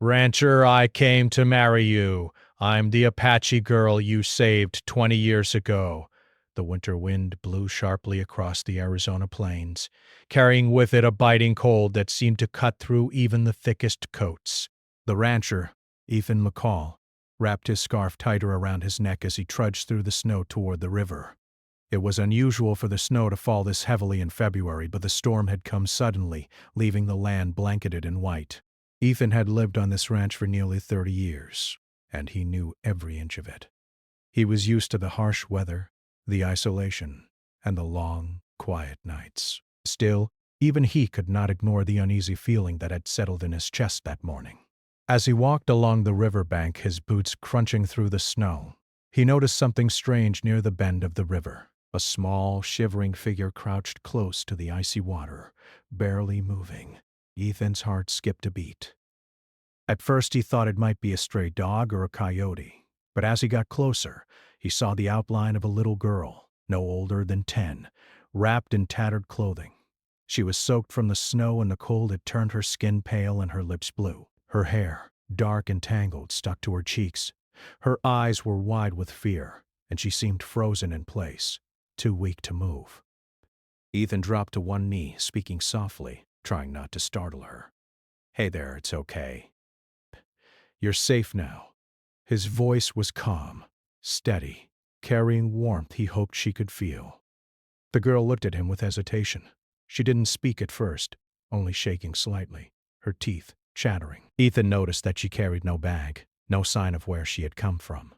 Rancher, I came to marry you. I'm the Apache girl you saved 20 years ago. The winter wind blew sharply across the Arizona plains, carrying with it a biting cold that seemed to cut through even the thickest coats. The rancher, Ethan McCall, wrapped his scarf tighter around his neck as he trudged through the snow toward the river. It was unusual for the snow to fall this heavily in February, but the storm had come suddenly, leaving the land blanketed in white. Ethan had lived on this ranch for nearly 30 years, and he knew every inch of it. He was used to the harsh weather, the isolation, and the long, quiet nights. Still, even he could not ignore the uneasy feeling that had settled in his chest that morning. As he walked along the riverbank, his boots crunching through the snow, he noticed something strange near the bend of the river. A small, shivering figure crouched close to the icy water, barely moving. Ethan's heart skipped a beat. At first he thought it might be a stray dog or a coyote, but as he got closer, he saw the outline of a little girl, no older than 10, wrapped in tattered clothing. She was soaked from the snow, and the cold had turned her skin pale and her lips blue. Her hair, dark and tangled, stuck to her cheeks. Her eyes were wide with fear, and she seemed frozen in place, too weak to move. Ethan dropped to one knee, speaking softly, trying not to startle her. "Hey there, it's okay. You're safe now." His voice was calm, steady, carrying warmth he hoped she could feel. The girl looked at him with hesitation. She didn't speak at first, only shaking slightly, her teeth chattering. Ethan noticed that she carried no bag, no sign of where she had come from,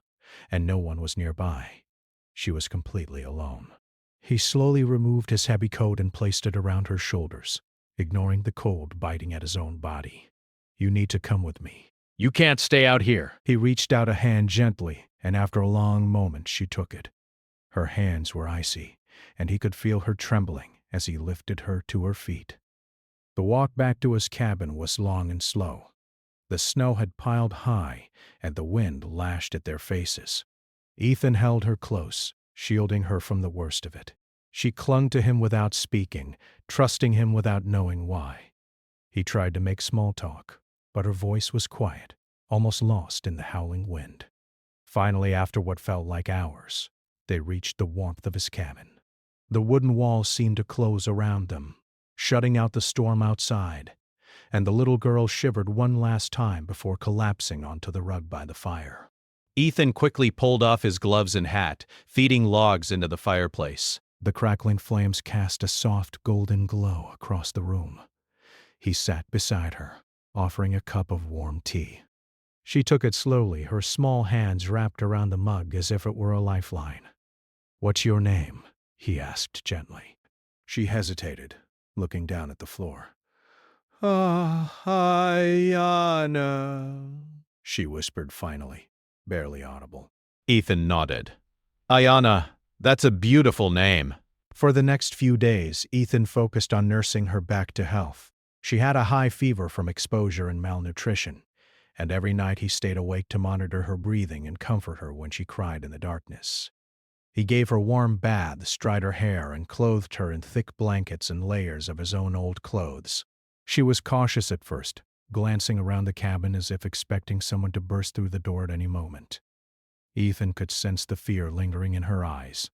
and no one was nearby. She was completely alone. He slowly removed his heavy coat and placed it around her shoulders, ignoring the cold biting at his own body. "You need to come with me. You can't stay out here." He reached out a hand gently, and after a long moment she took it. Her hands were icy, and he could feel her trembling as he lifted her to her feet. The walk back to his cabin was long and slow. The snow had piled high, and the wind lashed at their faces. Ethan held her close, shielding her from the worst of it. She clung to him without speaking, trusting him without knowing why. He tried to make small talk, but her voice was quiet, almost lost in the howling wind. Finally, after what felt like hours, they reached the warmth of his cabin. The wooden walls seemed to close around them, shutting out the storm outside, and the little girl shivered one last time before collapsing onto the rug by the fire. Ethan quickly pulled off his gloves and hat, feeding logs into the fireplace. The crackling flames cast a soft golden glow across the room. He sat beside her, offering a cup of warm tea. She took it slowly, her small hands wrapped around the mug as if it were a lifeline. "What's your name?" he asked gently. She hesitated, looking down at the floor. "Ayana," she whispered finally, barely audible. Ethan nodded. "Ayana, that's a beautiful name." For the next few days, Ethan focused on nursing her back to health. She had a high fever from exposure and malnutrition, and every night he stayed awake to monitor her breathing and comfort her when she cried in the darkness. He gave her warm baths, dried her hair, and clothed her in thick blankets and layers of his own old clothes. She was cautious at first, glancing around the cabin as if expecting someone to burst through the door at any moment. Ethan could sense the fear lingering in her eyes,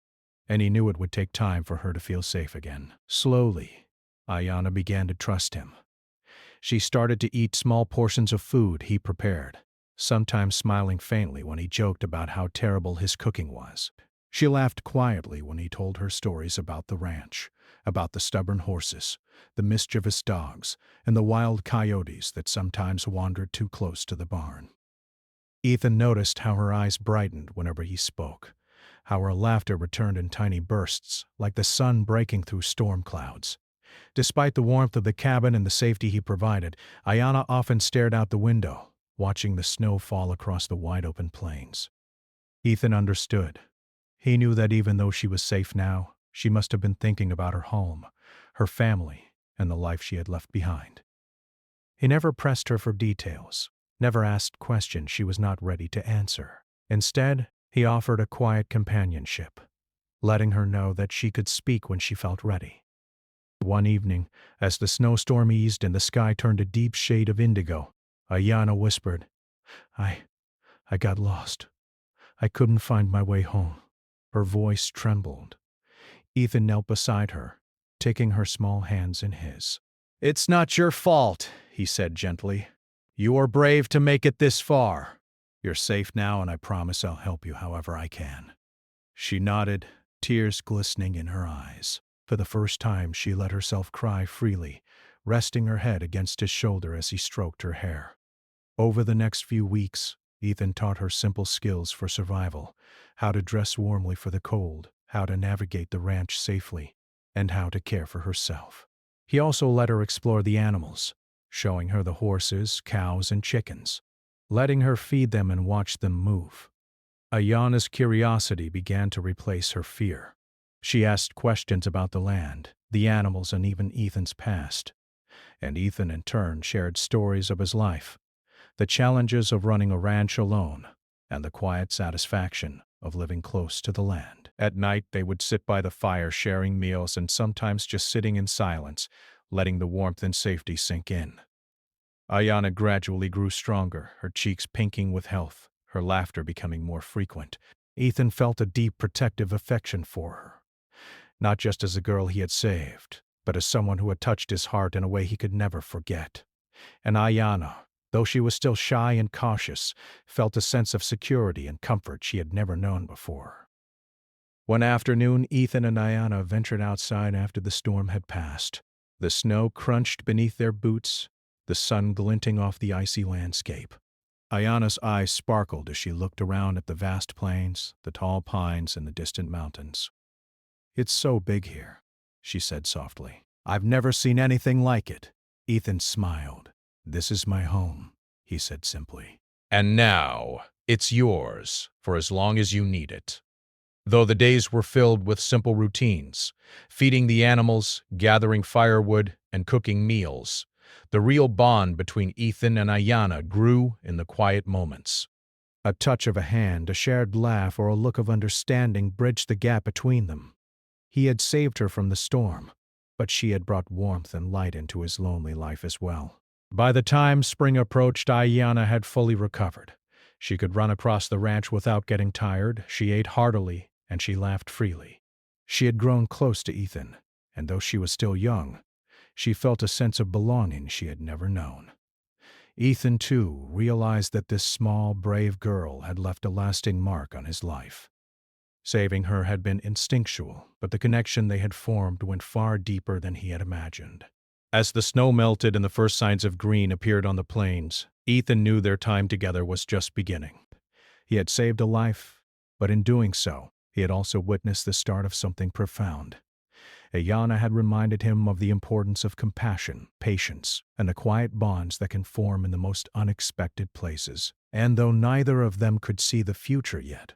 and he knew it would take time for her to feel safe again. Slowly, Ayana began to trust him. She started to eat small portions of food he prepared, sometimes smiling faintly when he joked about how terrible his cooking was. She laughed quietly when he told her stories about the ranch, about the stubborn horses, the mischievous dogs, and the wild coyotes that sometimes wandered too close to the barn. Ethan noticed how her eyes brightened whenever he spoke, how her laughter returned in tiny bursts, like the sun breaking through storm clouds. Despite the warmth of the cabin and the safety he provided, Ayana often stared out the window, watching the snow fall across the wide-open plains. Ethan understood. He knew that even though she was safe now, she must have been thinking about her home, her family, and the life she had left behind. He never pressed her for details, never asked questions she was not ready to answer. Instead, he offered a quiet companionship, letting her know that she could speak when she felt ready. One evening, as the snowstorm eased and the sky turned a deep shade of indigo, Ayanna whispered, I got lost. I couldn't find my way home. Her voice trembled. Ethan knelt beside her, taking her small hands in his. It's not your fault, he said gently. You are brave to make it this far. You're safe now, and I promise I'll help you however I can. She nodded, tears glistening in her eyes. For the first time, she let herself cry freely, resting her head against his shoulder as he stroked her hair. Over the next few weeks, Ethan taught her simple skills for survival: how to dress warmly for the cold, how to navigate the ranch safely, and how to care for herself. He also let her explore the animals, showing her the horses, cows, and chickens, letting her feed them and watch them move. Ayanna's curiosity began to replace her fear. She asked questions about the land, the animals, and even Ethan's past. And Ethan, in turn, shared stories of his life, the challenges of running a ranch alone, and the quiet satisfaction of living close to the land. At night, they would sit by the fire sharing meals and sometimes just sitting in silence, letting the warmth and safety sink in. Ayanna gradually grew stronger, her cheeks pinking with health, her laughter becoming more frequent. Ethan felt a deep protective affection for her, not just as a girl he had saved, but as someone who had touched his heart in a way he could never forget. And Ayanna, though she was still shy and cautious, felt a sense of security and comfort she had never known before. One afternoon, Ethan and Ayanna ventured outside after the storm had passed. The snow crunched beneath their boots, the sun glinting off the icy landscape. Ayanna's eyes sparkled as she looked around at the vast plains, the tall pines, and the distant mountains. It's so big here, she said softly. I've never seen anything like it. Ethan smiled. This is my home, he said simply. And now, it's yours, for as long as you need it. Though the days were filled with simple routines, feeding the animals, gathering firewood, and cooking meals, the real bond between Ethan and Ayanna grew in the quiet moments. A touch of a hand, a shared laugh, or a look of understanding bridged the gap between them. He had saved her from the storm, but she had brought warmth and light into his lonely life as well. By the time spring approached, Ayanna had fully recovered. She could run across the ranch without getting tired, she ate heartily, and she laughed freely. She had grown close to Ethan, and though she was still young, she felt a sense of belonging she had never known. Ethan, too, realized that this small, brave girl had left a lasting mark on his life. Saving her had been instinctual, but the connection they had formed went far deeper than he had imagined. As the snow melted and the first signs of green appeared on the plains, Ethan knew their time together was just beginning. He had saved a life, but in doing so, he had also witnessed the start of something profound. Ayanna had reminded him of the importance of compassion, patience, and the quiet bonds that can form in the most unexpected places. And though neither of them could see the future yet,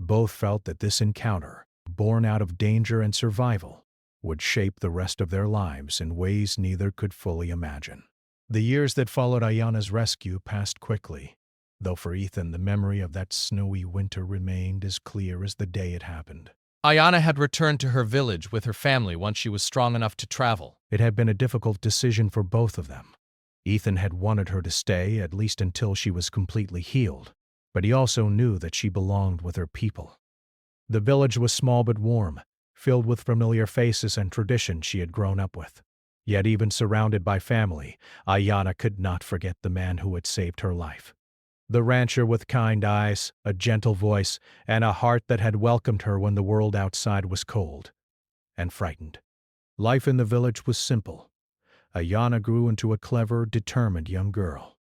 both felt that this encounter, born out of danger and survival, would shape the rest of their lives in ways neither could fully imagine. The years that followed Ayanna's rescue passed quickly, though for Ethan the memory of that snowy winter remained as clear as the day it happened. Ayanna had returned to her village with her family once she was strong enough to travel. It had been a difficult decision for both of them. Ethan had wanted her to stay, at least until she was completely healed, but he also knew that she belonged with her people. The village was small but warm, filled with familiar faces and traditions she had grown up with. Yet even surrounded by family, Ayanna could not forget the man who had saved her life. The rancher with kind eyes, a gentle voice, and a heart that had welcomed her when the world outside was cold and frightened. Life in the village was simple. Ayanna grew into a clever, determined young girl.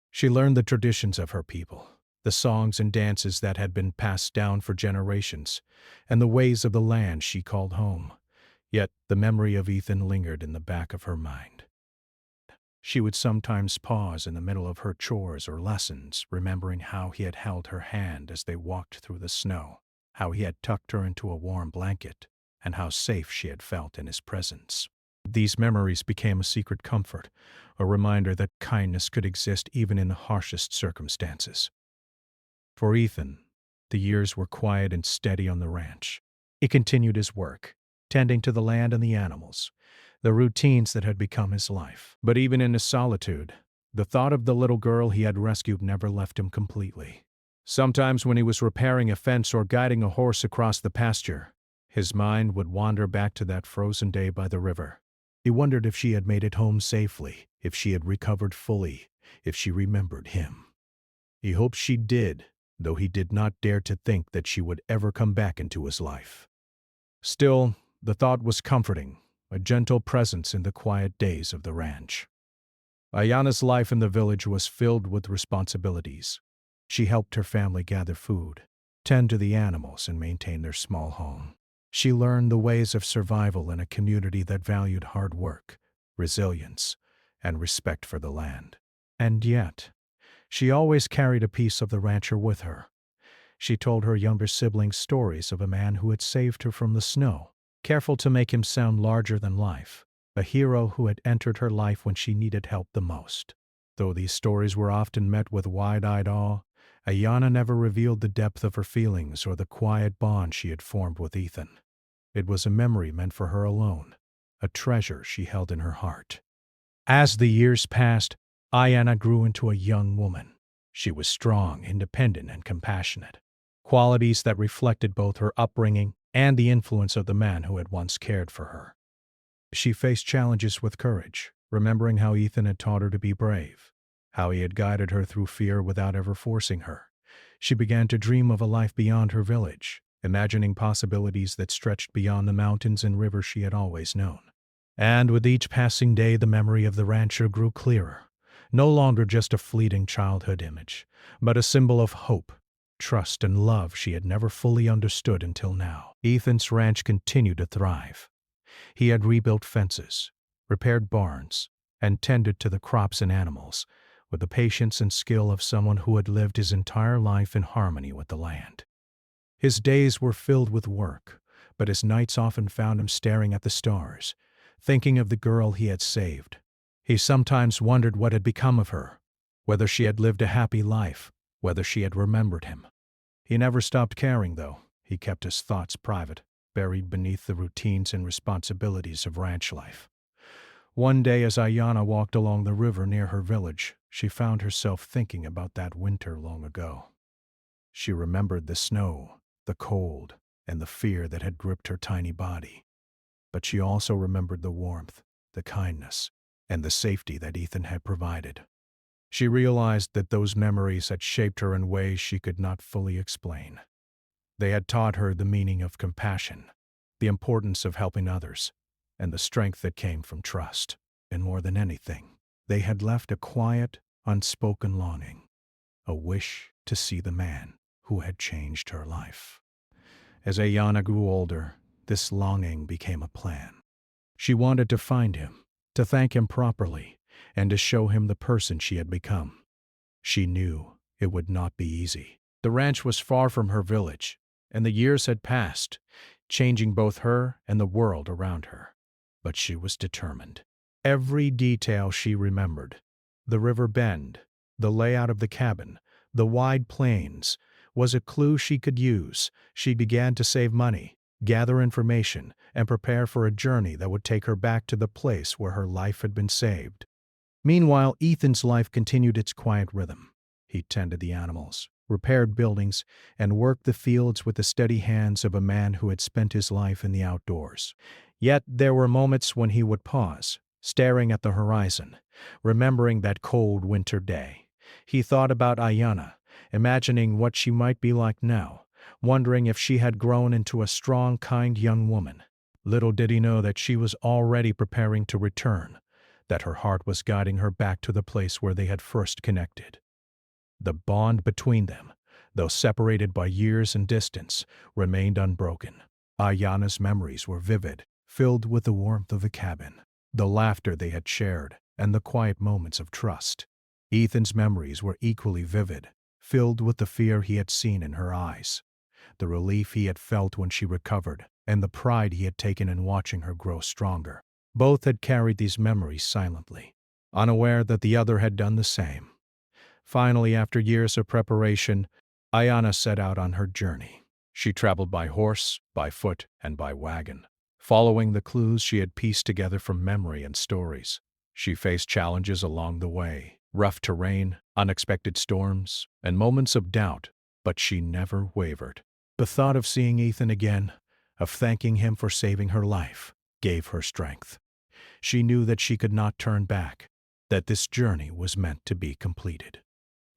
She learned the traditions of her people, the songs and dances that had been passed down for generations, and the ways of the land she called home. Yet the memory of Ethan lingered in the back of her mind. She would sometimes pause in the middle of her chores or lessons, remembering how he had held her hand as they walked through the snow, how he had tucked her into a warm blanket, and how safe she had felt in his presence. These memories became a secret comfort, a reminder that kindness could exist even in the harshest circumstances. For Ethan, the years were quiet and steady on the ranch. He continued his work, tending to the land and the animals, the routines that had become his life. But even in his solitude, The thought of the little girl he had rescued never left him completely. Sometimes when he was repairing a fence or guiding a horse across the pasture, his mind would wander back to that frozen day by the river. He wondered if she had made it home safely, if she had recovered fully, if she remembered him. He hoped she did, though he did not dare to think that she would ever come back into his life. Still, the thought was comforting, a gentle presence in the quiet days of the ranch. Ayana's life in the village was filled with responsibilities. She helped her family gather food, tend to the animals, and maintain their small home. She learned the ways of survival in a community that valued hard work, resilience, and respect for the land. And yet, she always carried a piece of the rancher with her. She told her younger siblings stories of a man who had saved her from the snow, careful to make him sound larger than life, a hero who had entered her life when she needed help the most. Though these stories were often met with wide-eyed awe, Ayana never revealed the depth of her feelings or the quiet bond she had formed with Ethan. It was a memory meant for her alone, a treasure she held in her heart. As the years passed, Ayana grew into a young woman. She was strong, independent, and compassionate, qualities that reflected both her upbringing and the influence of the man who had once cared for her. She faced challenges with courage, remembering how Ethan had taught her to be brave, how he had guided her through fear without ever forcing her. She began to dream of a life beyond her village, imagining possibilities that stretched beyond the mountains and rivers she had always known. And with each passing day, the memory of the rancher grew clearer, no longer just a fleeting childhood image, but a symbol of hope, trust, and love she had never fully understood until now. Ethan's ranch continued to thrive. He had rebuilt fences, repaired barns, and tended to the crops and animals with the patience and skill of someone who had lived his entire life in harmony with the land. His days were filled with work, but his nights often found him staring at the stars, thinking of the girl he had saved. He sometimes wondered what had become of her, whether she had lived a happy life, whether she had remembered him. He never stopped caring, though. He kept his thoughts private, buried beneath the routines and responsibilities of ranch life. One day, as Ayana walked along the river near her village, she found herself thinking about that winter long ago. She remembered the snow, the cold, and the fear that had gripped her tiny body. But she also remembered the warmth, the kindness, and the safety that Ethan had provided. She realized that those memories had shaped her in ways she could not fully explain. They had taught her the meaning of compassion, the importance of helping others, and the strength that came from trust. And more than anything, they had left a quiet, unspoken longing, a wish to see the man who had changed her life. As Ayana grew older, this longing became a plan. She wanted to find him, to thank him properly, and to show him the person she had become. She knew it would not be easy. The ranch was far from her village, and the years had passed, changing both her and the world around her. But she was determined. Every detail she remembered, the river bend, the layout of the cabin, the wide plains, was a clue she could use. She began to save money, gather information, and prepare for a journey that would take her back to the place where her life had been saved. Meanwhile, Ethan's life continued its quiet rhythm. He tended the animals, repaired buildings, and worked the fields with the steady hands of a man who had spent his life in the outdoors. Yet there were moments when he would pause, staring at the horizon, remembering that cold winter day. He thought about Ayana, imagining what she might be like now, wondering if she had grown into a strong, kind young woman. Little did he know that she was already preparing to return, that her heart was guiding her back to the place where they had first connected. The bond between them, though separated by years and distance, remained unbroken. Ayana's memories were vivid, filled with the warmth of the cabin, the laughter they had shared, and the quiet moments of trust. Ethan's memories were equally vivid, filled with the fear he had seen in her eyes, the relief he had felt when she recovered, and the pride he had taken in watching her grow stronger. Both had carried these memories silently, unaware that the other had done the same. Finally, after years of preparation, Ayana set out on her journey. She traveled by horse, by foot, and by wagon, following the clues she had pieced together from memory and stories. She faced challenges along the way, rough terrain, unexpected storms, and moments of doubt, but she never wavered. The thought of seeing Ethan again, of thanking him for saving her life, gave her strength. She knew that she could not turn back, that this journey was meant to be completed.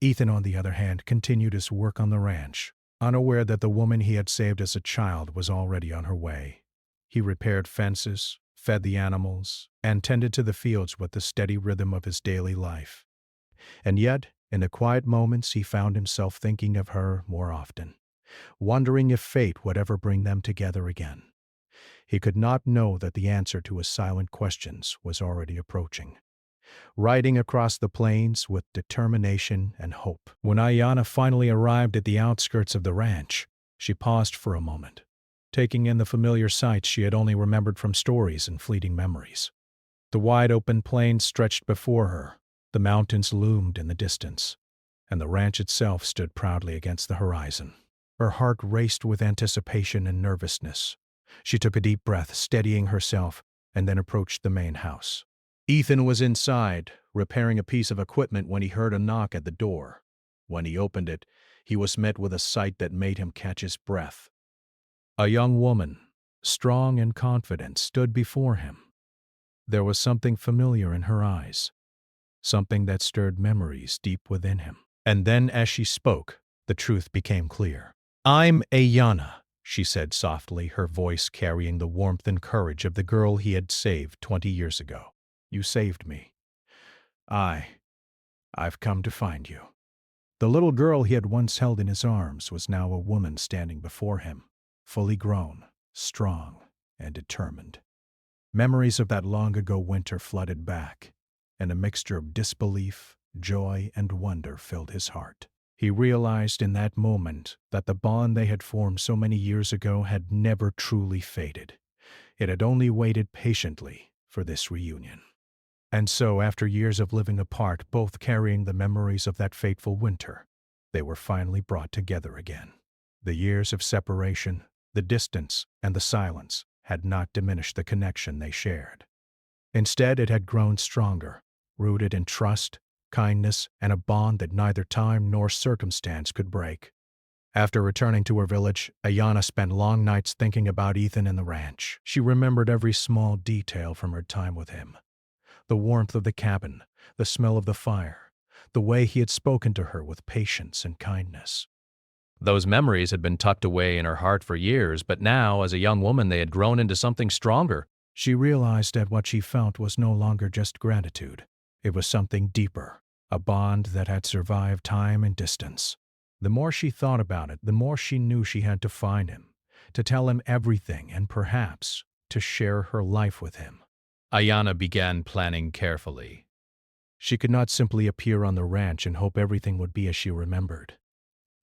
Ethan, on the other hand, continued his work on the ranch, unaware that the woman he had saved as a child was already on her way. He repaired fences, fed the animals, and tended to the fields with the steady rhythm of his daily life. And yet, in the quiet moments, he found himself thinking of her more often, wondering if fate would ever bring them together again. He could not know that the answer to his silent questions was already approaching, riding across the plains with determination and hope. When Ayana finally arrived at the outskirts of the ranch, she paused for a moment, taking in the familiar sights she had only remembered from stories and fleeting memories. The wide open plains stretched before her, the mountains loomed in the distance, and the ranch itself stood proudly against the horizon. Her heart raced with anticipation and nervousness. She took a deep breath, steadying herself, and then approached the main house. Ethan was inside, repairing a piece of equipment when he heard a knock at the door. When he opened it, he was met with a sight that made him catch his breath. A young woman, strong and confident, stood before him. There was something familiar in her eyes, something that stirred memories deep within him. And then, as she spoke, the truth became clear. "I'm Ayana," she said softly, her voice carrying the warmth and courage of the girl he had saved 20 years ago. "You saved me. I've come to find you." The little girl he had once held in his arms was now a woman standing before him, fully grown, strong, and determined. Memories of that long-ago winter flooded back, and a mixture of disbelief, joy, and wonder filled his heart. He realized in that moment that the bond they had formed so many years ago had never truly faded. It had only waited patiently for this reunion. And so, after years of living apart, both carrying the memories of that fateful winter, they were finally brought together again. The years of separation, the distance, and the silence had not diminished the connection they shared. Instead, it had grown stronger, rooted in trust, kindness, and a bond that neither time nor circumstance could break. After returning to her village, Ayana spent long nights thinking about Ethan and the ranch. She remembered every small detail from her time with him. The warmth of the cabin, the smell of the fire, the way he had spoken to her with patience and kindness. Those memories had been tucked away in her heart for years, but now, as a young woman, they had grown into something stronger. She realized that what she felt was no longer just gratitude. It was something deeper, a bond that had survived time and distance. The more she thought about it, the more she knew she had to find him, to tell him everything, and perhaps to share her life with him. Ayana began planning carefully. She could not simply appear on the ranch and hope everything would be as she remembered.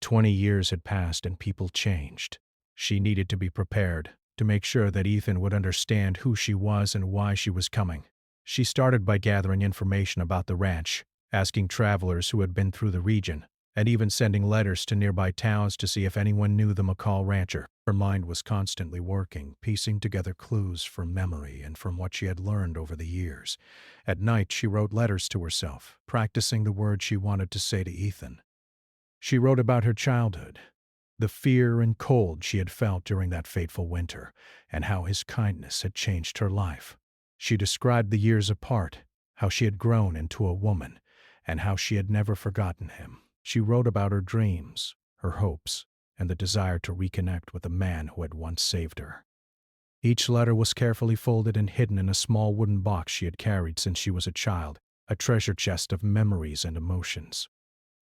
20 years had passed and people changed. She needed to be prepared, to make sure that Ethan would understand who she was and why she was coming. She started by gathering information about the ranch, asking travelers who had been through the region, and even sending letters to nearby towns to see if anyone knew the McCall rancher. Her mind was constantly working, piecing together clues from memory and from what she had learned over the years. At night, she wrote letters to herself, practicing the words she wanted to say to Ethan. She wrote about her childhood, the fear and cold she had felt during that fateful winter, and how his kindness had changed her life. She described the years apart, how she had grown into a woman, and how she had never forgotten him. She wrote about her dreams, her hopes, and the desire to reconnect with the man who had once saved her. Each letter was carefully folded and hidden in a small wooden box she had carried since she was a child, a treasure chest of memories and emotions.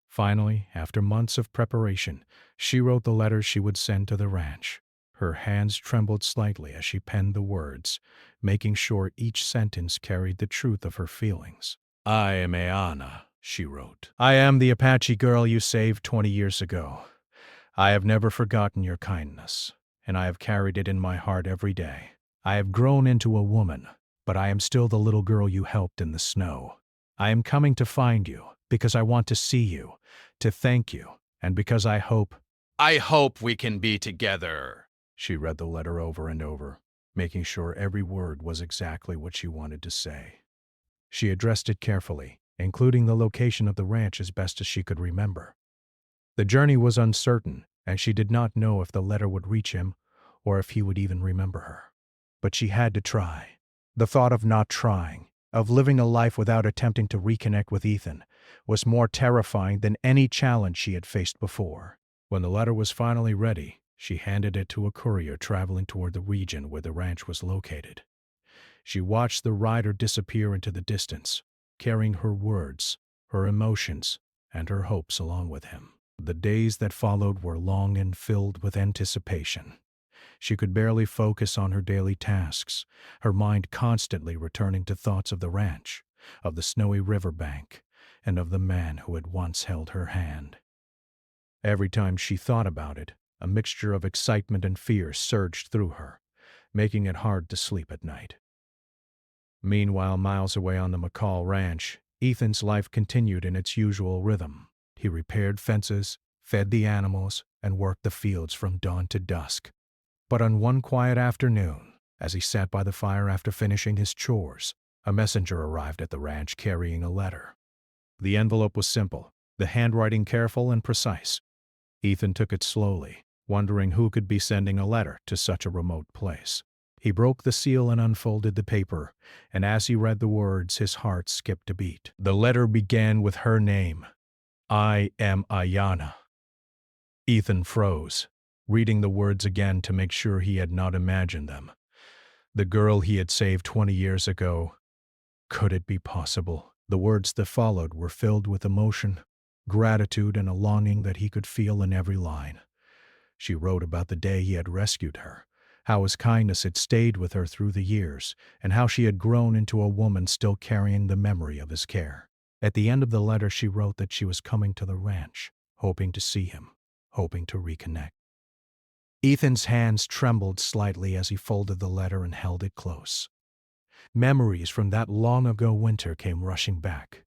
Finally, after months of preparation, she wrote the letters she would send to the ranch. Her hands trembled slightly as she penned the words, making sure each sentence carried the truth of her feelings. "I am Ayana," she wrote. "I am the Apache girl you saved 20 years ago. I have never forgotten your kindness, and I have carried it in my heart every day. I have grown into a woman, but I am still the little girl you helped in the snow. I am coming to find you, because I want to see you, to thank you, and because I hope we can be together." She read the letter over and over, making sure every word was exactly what she wanted to say. She addressed it carefully, including the location of the ranch as best as she could remember. The journey was uncertain, and she did not know if the letter would reach him or if he would even remember her. But she had to try. The thought of not trying, of living a life without attempting to reconnect with Ethan, was more terrifying than any challenge she had faced before. When the letter was finally ready, she handed it to a courier traveling toward the region where the ranch was located. She watched the rider disappear into the distance, carrying her words, her emotions, and her hopes along with him. The days that followed were long and filled with anticipation. She could barely focus on her daily tasks, her mind constantly returning to thoughts of the ranch, of the snowy riverbank, and of the man who had once held her hand. Every time she thought about it, a mixture of excitement and fear surged through her, making it hard to sleep at night. Meanwhile, miles away on the McCall Ranch, Ethan's life continued in its usual rhythm. He repaired fences, fed the animals, and worked the fields from dawn to dusk. But on one quiet afternoon, as he sat by the fire after finishing his chores, a messenger arrived at the ranch carrying a letter. The envelope was simple, the handwriting careful and precise. Ethan took it slowly, wondering who could be sending a letter to such a remote place. He broke the seal and unfolded the paper, and as he read the words, his heart skipped a beat. The letter began with her name. I am Ayanna. Ethan froze, reading the words again to make sure he had not imagined them. The girl he had saved 20 years ago. Could it be possible? The words that followed were filled with emotion, gratitude, and a longing that he could feel in every line. She wrote about the day he had rescued her, how his kindness had stayed with her through the years, and how she had grown into a woman still carrying the memory of his care. At the end of the letter, she wrote that she was coming to the ranch, hoping to see him, hoping to reconnect. Ethan's hands trembled slightly as he folded the letter and held it close. Memories from that long-ago winter came rushing back.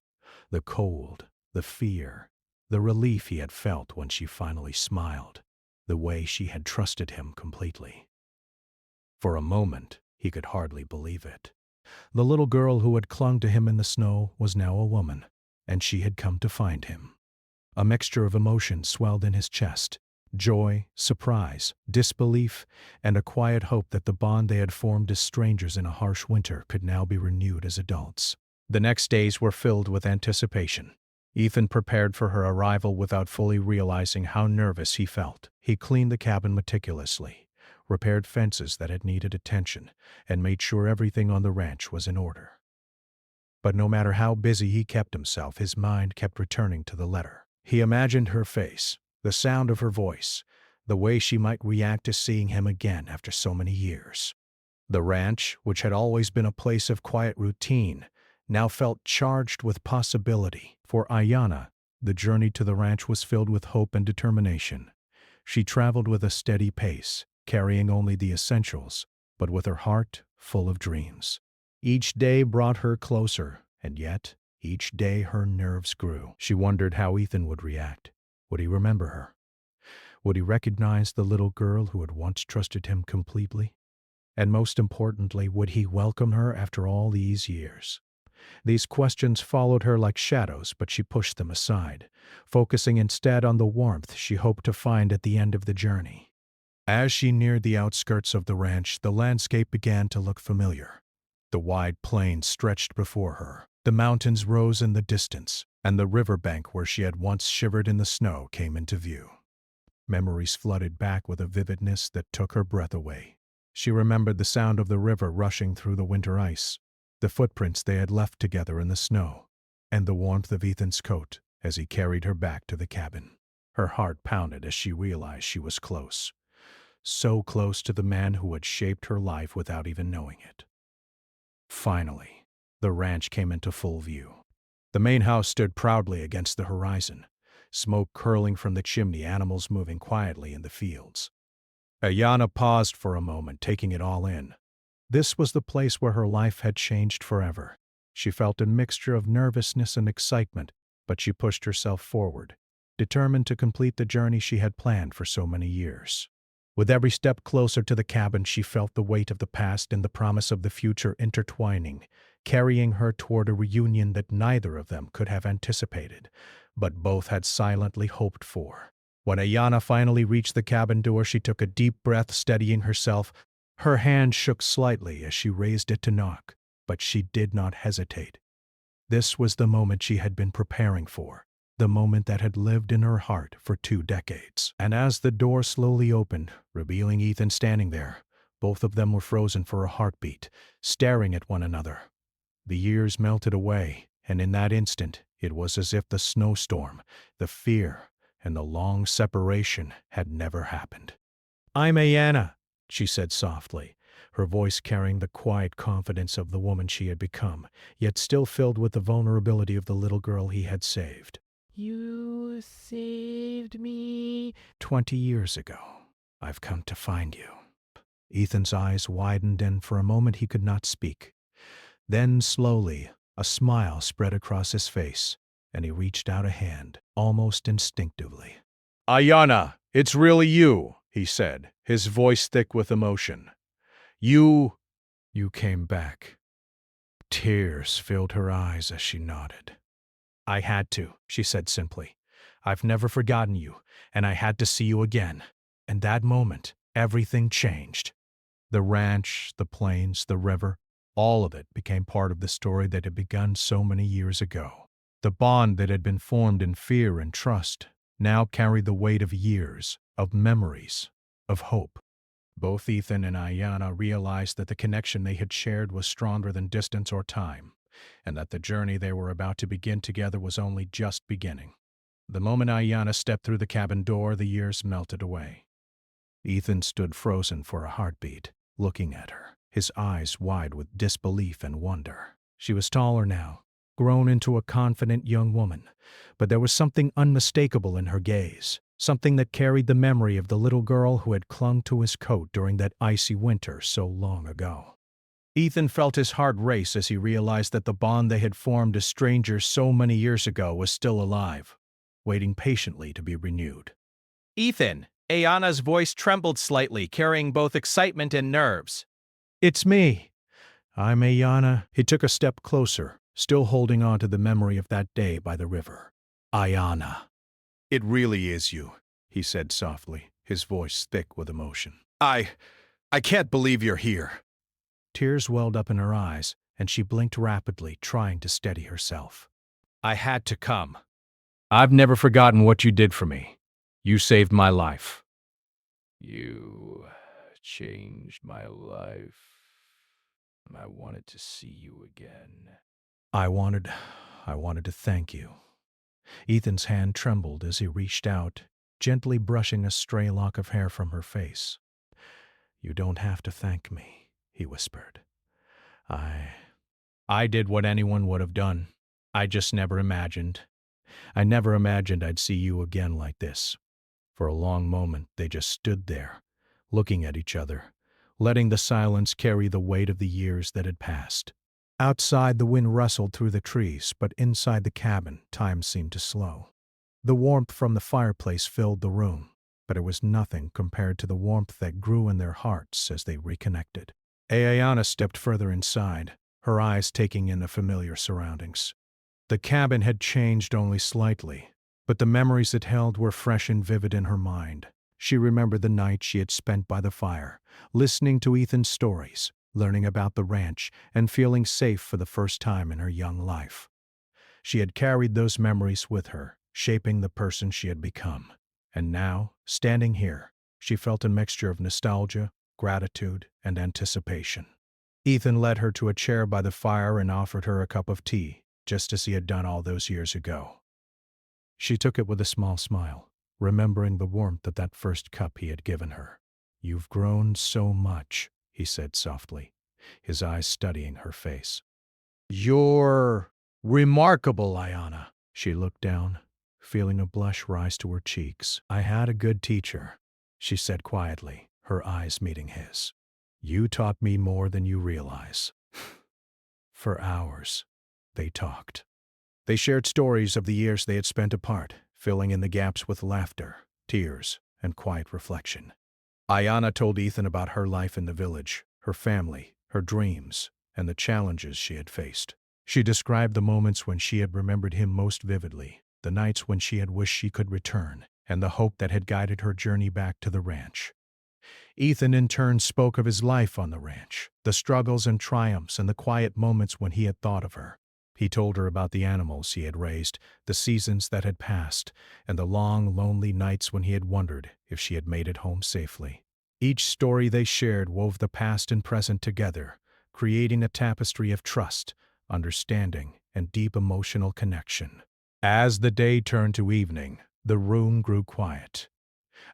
The cold, the fear, the relief he had felt when she finally smiled, the way she had trusted him completely. For a moment, he could hardly believe it. The little girl who had clung to him in the snow was now a woman, and she had come to find him. A mixture of emotions swelled in his chest. Joy, surprise, disbelief, and a quiet hope that the bond they had formed as strangers in a harsh winter could now be renewed as adults. The next days were filled with anticipation. Ethan prepared for her arrival without fully realizing how nervous he felt. He cleaned the cabin meticulously, repaired fences that had needed attention, and made sure everything on the ranch was in order. But no matter how busy he kept himself, his mind kept returning to the letter. He imagined her face, the sound of her voice, the way she might react to seeing him again after so many years. The ranch, which had always been a place of quiet routine, now felt charged with possibility. For Ayanna, the journey to the ranch was filled with hope and determination. She traveled with a steady pace, carrying only the essentials, but with her heart full of dreams. Each day brought her closer, and yet, each day her nerves grew. She wondered how Ethan would react. Would he remember her? Would he recognize the little girl who had once trusted him completely? And most importantly, would he welcome her after all these years? These questions followed her like shadows, but she pushed them aside, focusing instead on the warmth she hoped to find at the end of the journey. As she neared the outskirts of the ranch, the landscape began to look familiar. The wide plains stretched before her. The mountains rose in the distance, and the riverbank where she had once shivered in the snow came into view. Memories flooded back with a vividness that took her breath away. She remembered the sound of the river rushing through the winter ice, the footprints they had left together in the snow, and the warmth of Ethan's coat as he carried her back to the cabin. Her heart pounded as she realized she was close. So close to the man who had shaped her life without even knowing it. Finally, the ranch came into full view. The main house stood proudly against the horizon, smoke curling from the chimney, animals moving quietly in the fields. Ayanna paused for a moment, taking it all in. This was the place where her life had changed forever. She felt a mixture of nervousness and excitement, but she pushed herself forward, determined to complete the journey she had planned for so many years. With every step closer to the cabin, she felt the weight of the past and the promise of the future intertwining, carrying her toward a reunion that neither of them could have anticipated, but both had silently hoped for. When Ayana finally reached the cabin door, she took a deep breath, steadying herself. Her hand shook slightly as she raised it to knock, but she did not hesitate. This was the moment she had been preparing for, the moment that had lived in her heart for 2 decades. And as the door slowly opened, revealing Ethan standing there, both of them were frozen for a heartbeat, staring at one another. The years melted away, and in that instant, it was as if the snowstorm, the fear, and the long separation had never happened. "I'm Ayana," she said softly, her voice carrying the quiet confidence of the woman she had become, yet still filled with the vulnerability of the little girl he had saved. "You saved me 20 years ago. I've come to find you." Ethan's eyes widened, and for a moment he could not speak. Then, slowly, a smile spread across his face, and he reached out a hand, almost instinctively. "Ayana, it's really you," he said, his voice thick with emotion. You came back." Tears filled her eyes as she nodded. "I had to," she said simply. "I've never forgotten you, and I had to see you again." And that moment, everything changed. The ranch, the plains, the river, all of it became part of the story that had begun so many years ago. The bond that had been formed in fear and trust now carried the weight of years, of memories, of hope. Both Ethan and Ayana realized that the connection they had shared was stronger than distance or time, and that the journey they were about to begin together was only just beginning. The moment Ayana stepped through the cabin door, the years melted away. Ethan stood frozen for a heartbeat, looking at her, his eyes wide with disbelief and wonder. She was taller now, grown into a confident young woman, but there was something unmistakable in her gaze, something that carried the memory of the little girl who had clung to his coat during that icy winter so long ago. Ethan felt his heart race as he realized that the bond they had formed as strangers so many years ago was still alive, waiting patiently to be renewed. "Ethan!" Ayana's voice trembled slightly, carrying both excitement and nerves. "It's me. I'm Ayana." He took a step closer, still holding on to the memory of that day by the river. "Ayana." "It really is you," he said softly, his voice thick with emotion. I can't believe you're here." Tears welled up in her eyes, and she blinked rapidly, trying to steady herself. "I had to come. I've never forgotten what you did for me. You saved my life." "You changed my life. I wanted to see you again." I wanted to thank you." Ethan's hand trembled as he reached out, gently brushing a stray lock of hair from her face. "You don't have to thank me," he whispered. I did what anyone would have done. I just never imagined. I never imagined I'd see you again like this." For a long moment, they just stood there, looking at each other, letting the silence carry the weight of the years that had passed. Outside, the wind rustled through the trees, but inside the cabin, time seemed to slow. The warmth from the fireplace filled the room, but it was nothing compared to the warmth that grew in their hearts as they reconnected. Ayana stepped further inside, her eyes taking in the familiar surroundings. The cabin had changed only slightly, but the memories it held were fresh and vivid in her mind. She remembered the night she had spent by the fire, listening to Ethan's stories, learning about the ranch, and feeling safe for the first time in her young life. She had carried those memories with her, shaping the person she had become. And now, standing here, she felt a mixture of nostalgia, gratitude, and anticipation. Ethan led her to a chair by the fire and offered her a cup of tea, just as he had done all those years ago. She took it with a small smile, remembering the warmth of that first cup he had given her. "You've grown so much," he said softly, his eyes studying her face. "You're remarkable, Ayana." She looked down, feeling a blush rise to her cheeks. "I had a good teacher," she said quietly, her eyes meeting his. "You taught me more than you realize." For hours, they talked. They shared stories of the years they had spent apart, filling in the gaps with laughter, tears, and quiet reflection. Ayana told Ethan about her life in the village, her family, her dreams, and the challenges she had faced. She described the moments when she had remembered him most vividly, the nights when she had wished she could return, and the hope that had guided her journey back to the ranch. Ethan in turn spoke of his life on the ranch, the struggles and triumphs and the quiet moments when he had thought of her. He told her about the animals he had raised, the seasons that had passed, and the long, lonely nights when he had wondered if she had made it home safely. Each story they shared wove the past and present together, creating a tapestry of trust, understanding, and deep emotional connection. As the day turned to evening, the room grew quiet.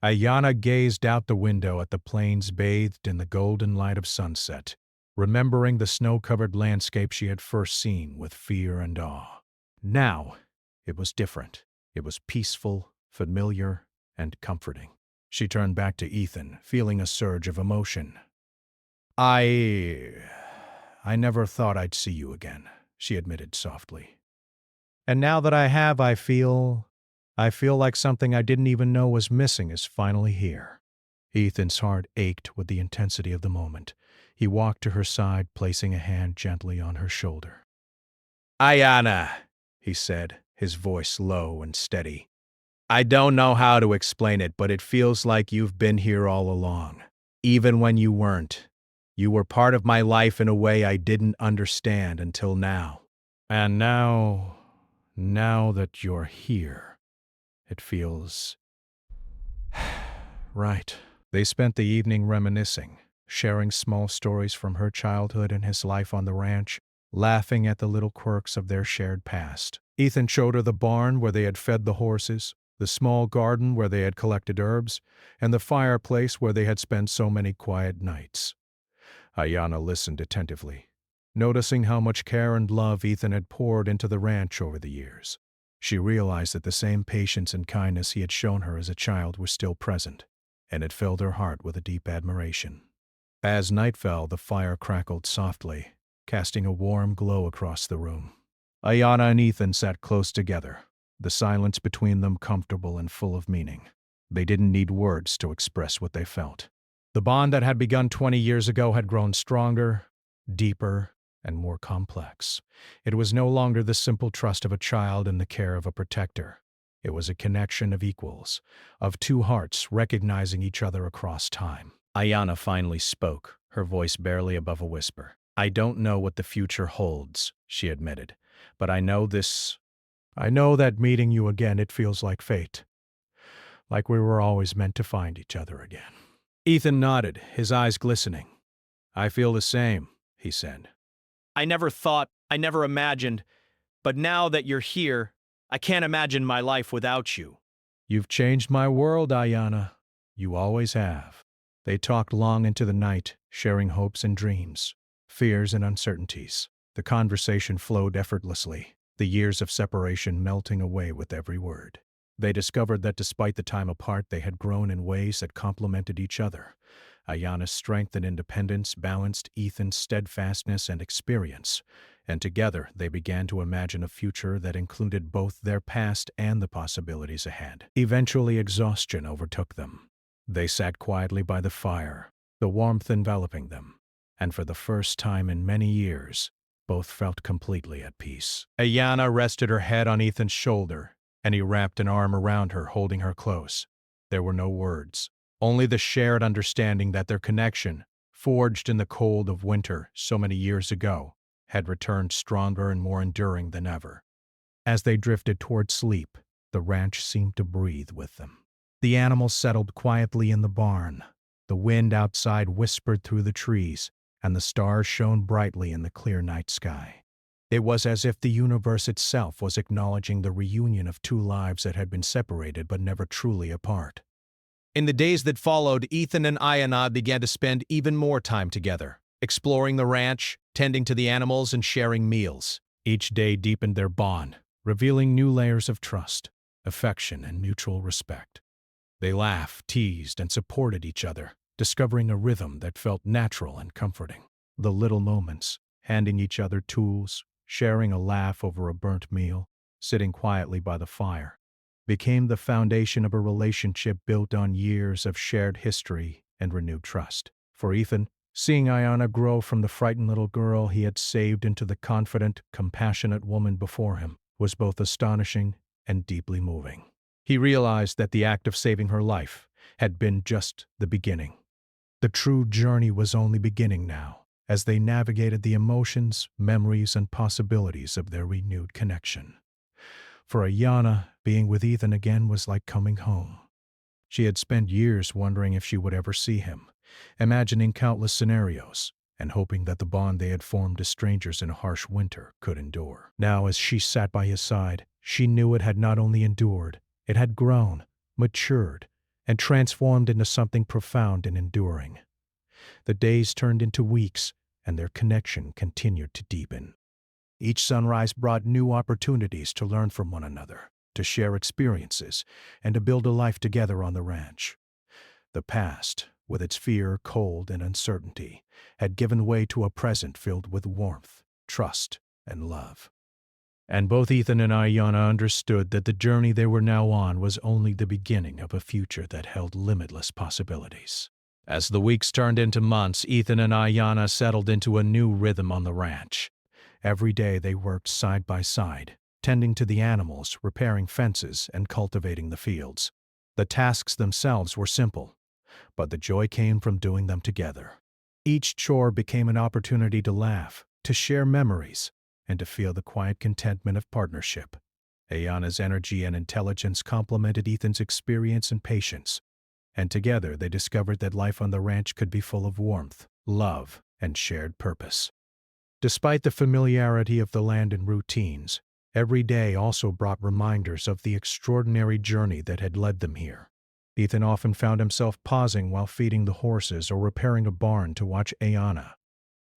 Ayana gazed out the window at the plains bathed in the golden light of sunset, remembering the snow-covered landscape she had first seen with fear and awe. Now, it was different. It was peaceful, familiar, and comforting. She turned back to Ethan, feeling a surge of emotion. I never thought I'd see you again, she admitted softly. And now that I have, I feel like something I didn't even know was missing is finally here. Ethan's heart ached with the intensity of the moment. He walked to her side, placing a hand gently on her shoulder. Ayana, he said, his voice low and steady. I don't know how to explain it, but it feels like you've been here all along. Even when you weren't. You were part of my life in a way I didn't understand until now. And now that you're here, it feels right. They spent the evening reminiscing, sharing small stories from her childhood and his life on the ranch, laughing at the little quirks of their shared past. Ethan showed her the barn where they had fed the horses, the small garden where they had collected herbs, and the fireplace where they had spent so many quiet nights. Ayana listened attentively, noticing how much care and love Ethan had poured into the ranch over the years. She realized that the same patience and kindness he had shown her as a child were still present, and it filled her heart with a deep admiration. As night fell, the fire crackled softly, casting a warm glow across the room. Ayana and Ethan sat close together, the silence between them comfortable and full of meaning. They didn't need words to express what they felt. The bond that had begun 20 years ago had grown stronger, deeper, and more complex. It was no longer the simple trust of a child in the care of a protector. It was a connection of equals, of two hearts recognizing each other across time. Ayana finally spoke, her voice barely above a whisper. I don't know what the future holds, she admitted, but I know that meeting you again, it feels like fate. Like we were always meant to find each other again. Ethan nodded, his eyes glistening. I feel the same, he said. I never imagined, but now that you're here, I can't imagine my life without you. You've changed my world, Ayana. You always have. They talked long into the night, sharing hopes and dreams, fears and uncertainties. The conversation flowed effortlessly, the years of separation melting away with every word. They discovered that despite the time apart, they had grown in ways that complemented each other. Ayana's strength and independence balanced Ethan's steadfastness and experience, and together they began to imagine a future that included both their past and the possibilities ahead. Eventually, exhaustion overtook them. They sat quietly by the fire, the warmth enveloping them, and for the first time in many years, both felt completely at peace. Ayana rested her head on Ethan's shoulder, and he wrapped an arm around her, holding her close. There were no words, only the shared understanding that their connection, forged in the cold of winter so many years ago, had returned stronger and more enduring than ever. As they drifted toward sleep, the ranch seemed to breathe with them. The animals settled quietly in the barn. The wind outside whispered through the trees, and the stars shone brightly in the clear night sky. It was as if the universe itself was acknowledging the reunion of two lives that had been separated but never truly apart. In the days that followed, Ethan and Ayana began to spend even more time together, exploring the ranch, tending to the animals, and sharing meals. Each day deepened their bond, revealing new layers of trust, affection, and mutual respect. They laughed, teased, and supported each other, discovering a rhythm that felt natural and comforting. The little moments, handing each other tools, sharing a laugh over a burnt meal, sitting quietly by the fire, became the foundation of a relationship built on years of shared history and renewed trust. For Ethan, seeing Ayanna grow from the frightened little girl he had saved into the confident, compassionate woman before him was both astonishing and deeply moving. He realized that the act of saving her life had been just the beginning. The true journey was only beginning now, as they navigated the emotions, memories, and possibilities of their renewed connection. For Ayanna, being with Ethan again was like coming home. She had spent years wondering if she would ever see him, imagining countless scenarios, and hoping that the bond they had formed as strangers in a harsh winter could endure. Now, as she sat by his side, she knew it had not only endured, it had grown, matured, and transformed into something profound and enduring. The days turned into weeks, and their connection continued to deepen. Each sunrise brought new opportunities to learn from one another, to share experiences, and to build a life together on the ranch. The past, with its fear, cold, and uncertainty, had given way to a present filled with warmth, trust, and love. And both Ethan and Ayanna understood that the journey they were now on was only the beginning of a future that held limitless possibilities. As the weeks turned into months, Ethan and Ayanna settled into a new rhythm on the ranch. Every day they worked side by side, tending to the animals, repairing fences, and cultivating the fields. The tasks themselves were simple, but the joy came from doing them together. Each chore became an opportunity to laugh, to share memories, and to feel the quiet contentment of partnership. Ayanna's energy and intelligence complemented Ethan's experience and patience, and together they discovered that life on the ranch could be full of warmth, love, and shared purpose. Despite the familiarity of the land and routines, every day also brought reminders of the extraordinary journey that had led them here. Ethan often found himself pausing while feeding the horses or repairing a barn to watch Ayanna,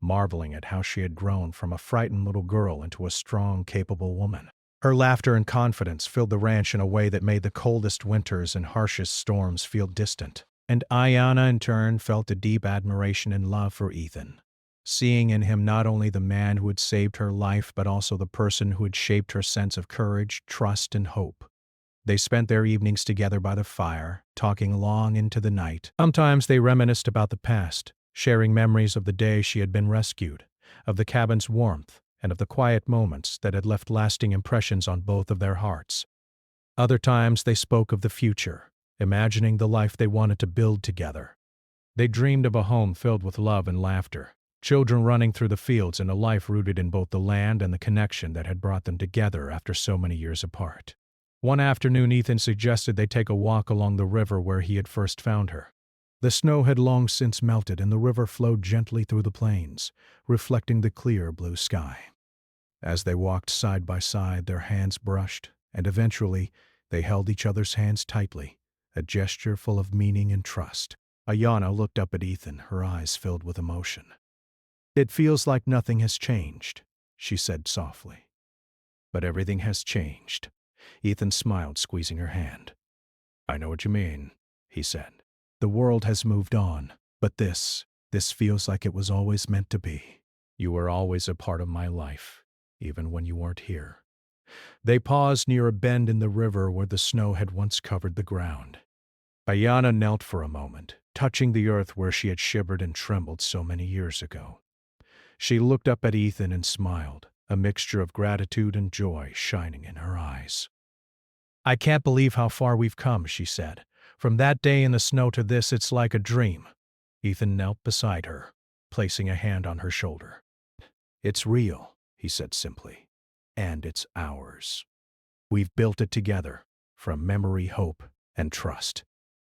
marveling at how she had grown from a frightened little girl into a strong, capable woman. Her laughter and confidence filled the ranch in a way that made the coldest winters and harshest storms feel distant. And Ayanna, in turn, felt a deep admiration and love for Ethan, seeing in him not only the man who had saved her life but also the person who had shaped her sense of courage, trust, and hope. They spent their evenings together by the fire, talking long into the night. Sometimes they reminisced about the past, sharing memories of the day she had been rescued, of the cabin's warmth, and of the quiet moments that had left lasting impressions on both of their hearts. Other times they spoke of the future, imagining the life they wanted to build together. They dreamed of a home filled with love and laughter, children running through the fields, and a life rooted in both the land and the connection that had brought them together after so many years apart. One afternoon, Ethan suggested they take a walk along the river where he had first found her. The snow had long since melted, and the river flowed gently through the plains, reflecting the clear blue sky. As they walked side by side, their hands brushed, and eventually they held each other's hands tightly, a gesture full of meaning and trust. Ayanna looked up at Ethan, her eyes filled with emotion. "It feels like nothing has changed," she said softly. "But everything has changed." Ethan smiled, squeezing her hand. "I know what you mean," he said. "The world has moved on, but this feels like it was always meant to be. You were always a part of my life, even when you weren't here." They paused near a bend in the river where the snow had once covered the ground. Ayanna knelt for a moment, touching the earth where she had shivered and trembled so many years ago. She looked up at Ethan and smiled, a mixture of gratitude and joy shining in her eyes. "I can't believe how far we've come," she said. "From that day in the snow to this, it's like a dream." Ethan knelt beside her, placing a hand on her shoulder. "It's real," he said simply, "and it's ours. We've built it together, from memory, hope, and trust.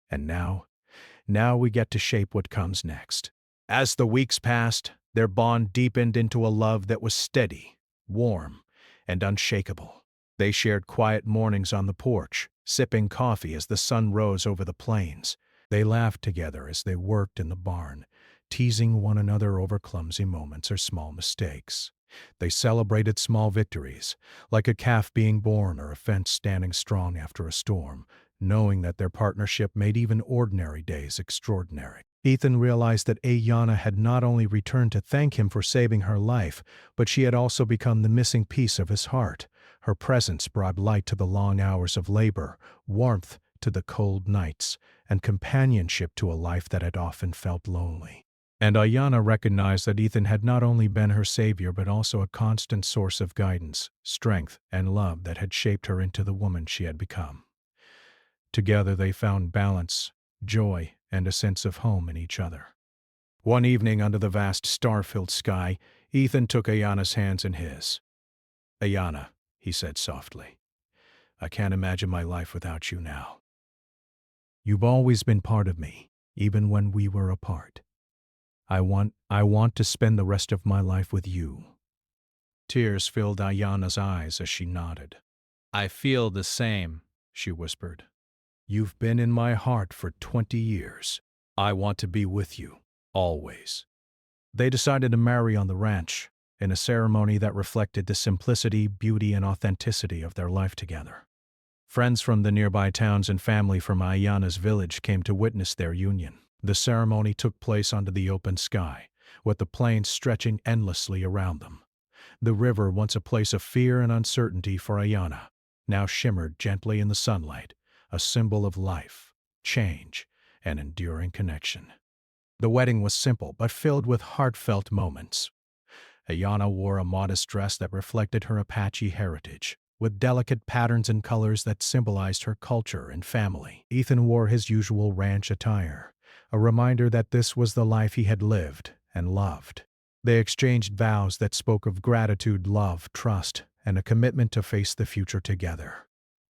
And now we get to shape what comes next." As the weeks passed, their bond deepened into a love that was steady, warm, and unshakable. They shared quiet mornings on the porch, sipping coffee as the sun rose over the plains. They laughed together as they worked in the barn, teasing one another over clumsy moments or small mistakes. They celebrated small victories, like a calf being born or a fence standing strong after a storm, knowing that their partnership made even ordinary days extraordinary. Ethan realized that Ayanna had not only returned to thank him for saving her life, but she had also become the missing piece of his heart. Her presence brought light to the long hours of labor, warmth to the cold nights, and companionship to a life that had often felt lonely. And Ayana recognized that Ethan had not only been her savior but also a constant source of guidance, strength, and love that had shaped her into the woman she had become. Together they found balance, joy, and a sense of home in each other. One evening under the vast star-filled sky, Ethan took Ayana's hands in his. "Ayana," he said softly, "I can't imagine my life without you now. You've always been part of me, even when we were apart. I want to spend the rest of my life with you." Tears filled Ayana's eyes as she nodded. "I feel the same," she whispered. "You've been in my heart for 20 years. I want to be with you, always." They decided to marry on the ranch, in a ceremony that reflected the simplicity, beauty, and authenticity of their life together. Friends from the nearby towns and family from Ayana's village came to witness their union. The ceremony took place under the open sky, with the plains stretching endlessly around them. The river, once a place of fear and uncertainty for Ayana, now shimmered gently in the sunlight, a symbol of life, change, and enduring connection. The wedding was simple but filled with heartfelt moments. Ayana wore a modest dress that reflected her Apache heritage, with delicate patterns and colors that symbolized her culture and family. Ethan wore his usual ranch attire, a reminder that this was the life he had lived and loved. They exchanged vows that spoke of gratitude, love, trust, and a commitment to face the future together.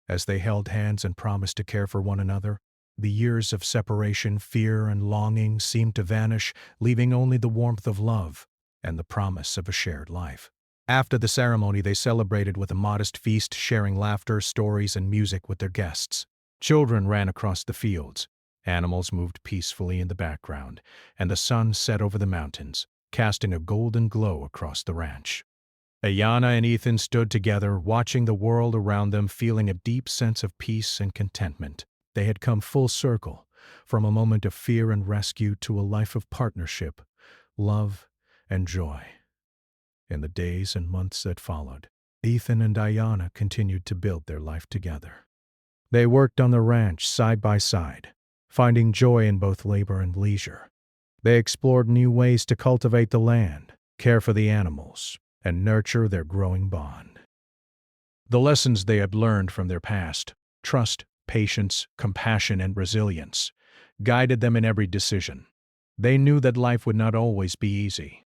As they held hands and promised to care for one another, the years of separation, fear, and longing seemed to vanish, leaving only the warmth of love and the promise of a shared life. After the ceremony, they celebrated with a modest feast, sharing laughter, stories, and music with their guests. Children ran across the fields, animals moved peacefully in the background, and the sun set over the mountains, casting a golden glow across the ranch. Ayana and Ethan stood together, watching the world around them, feeling a deep sense of peace and contentment. They had come full circle, from a moment of fear and rescue to a life of partnership, love, and joy. In the days and months that followed, Ethan and Ayana continued to build their life together. They worked on the ranch side by side, finding joy in both labor and leisure. They explored new ways to cultivate the land, care for the animals, and nurture their growing bond. The lessons they had learned from their past, trust, patience, compassion, and resilience, guided them in every decision. They knew that life would not always be easy,